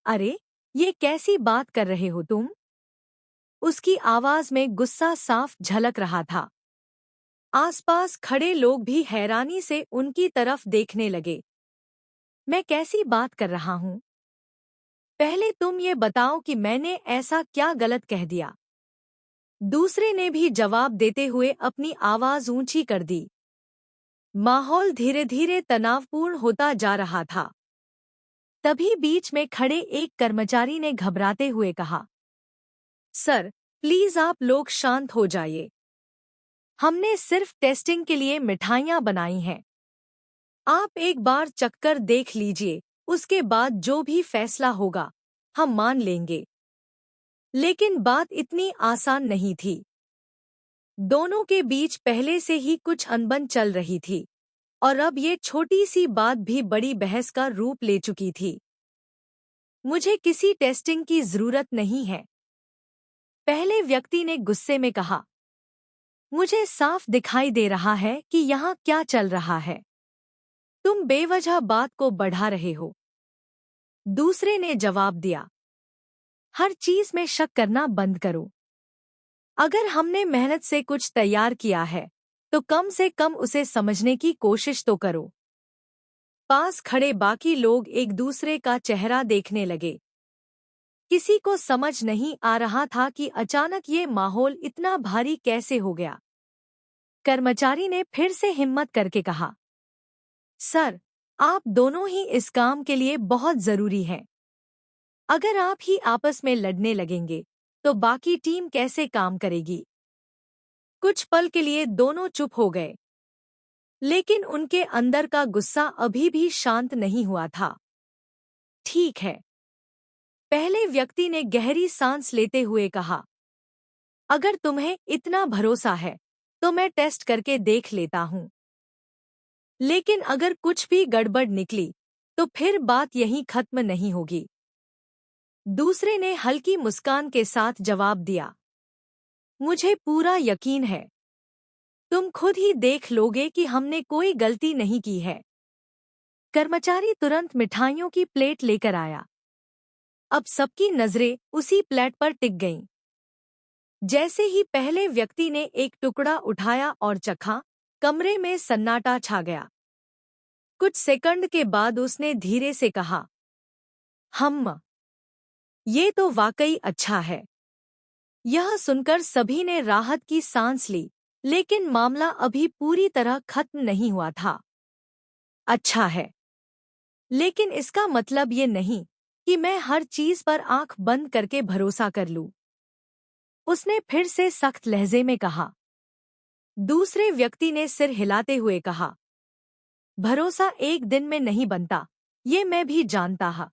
अरे, ये कैसी बात कर रहे हो तुम? उसकी आवाज में गुस्सा साफ झलक रहा था। आसपास खड़े लोग भी हैरानी से उनकी तरफ देखने लगे। मैं कैसी बात कर रहा हूँ? पहले तुम ये बताओ कि मैंने ऐसा क्या गलत कह दिया। दूसरे ने भी जवाब देते हुए अपनी आवाज ऊंची कर दी। माहौल धीरे धीरे तनावपूर्ण होता जा रहा था। तभी बीच में खड़े एक कर्मचारी ने घबराते हुए कहा, सर, प्लीज आप लोग शांत हो जाइए। हमने सिर्फ टेस्टिंग के लिए मिठाइयाँ बनाई हैं। आप एक बार चखकर देख लीजिए, उसके बाद जो भी फैसला होगा हम मान लेंगे। लेकिन बात इतनी आसान नहीं थी। दोनों के बीच पहले से ही कुछ अनबन चल रही थी और अब ये छोटी सी बात भी बड़ी बहस का रूप ले चुकी थी। मुझे किसी टेस्टिंग की जरूरत नहीं है, पहले व्यक्ति ने गुस्से में कहा। मुझे साफ दिखाई दे रहा है कि यहाँ क्या चल रहा है। तुम बेवजह बात को बढ़ा रहे हो। दूसरे ने जवाब दिया। हर चीज में शक करना बंद करो। अगर हमने मेहनत से कुछ तैयार किया है तो कम से कम उसे समझने की कोशिश तो करो। पास खड़े बाकी लोग एक दूसरे का चेहरा देखने लगे। किसी को समझ नहीं आ रहा था कि अचानक ये माहौल इतना भारी कैसे हो गया। कर्मचारी ने फिर से हिम्मत करके कहा, सर, आप दोनों ही इस काम के लिए बहुत जरूरी हैं। अगर आप ही आपस में लड़ने लगेंगे तो बाकी टीम कैसे काम करेगी? कुछ पल के लिए दोनों चुप हो गए, लेकिन उनके अंदर का गुस्सा अभी भी शांत नहीं हुआ था। ठीक है, पहले व्यक्ति ने गहरी सांस लेते हुए कहा, अगर तुम्हें इतना भरोसा है तो मैं टेस्ट करके देख लेता हूँ। लेकिन अगर कुछ भी गड़बड़ निकली तो फिर बात यहीं खत्म नहीं होगी। दूसरे ने हल्की मुस्कान के साथ जवाब दिया, मुझे पूरा यकीन है। तुम खुद ही देख लोगे कि हमने कोई गलती नहीं की है। कर्मचारी तुरंत मिठाइयों की प्लेट लेकर आया। अब सबकी नजरें उसी प्लेट पर टिक गईं। जैसे ही पहले व्यक्ति ने एक टुकड़ा उठाया और चखा, कमरे में सन्नाटा छा गया। कुछ सेकंड के बाद उसने धीरे से कहा, ये तो वाकई अच्छा है। यह सुनकर सभी ने राहत की सांस ली, लेकिन मामला अभी पूरी तरह खत्म नहीं हुआ था। अच्छा है, लेकिन इसका मतलब ये नहीं कि मैं हर चीज पर आंख बंद करके भरोसा कर लूं। उसने फिर से सख्त लहजे में कहा। दूसरे व्यक्ति ने सिर हिलाते हुए कहा, भरोसा एक दिन में नहीं बनता, ये मैं भी जानता हा।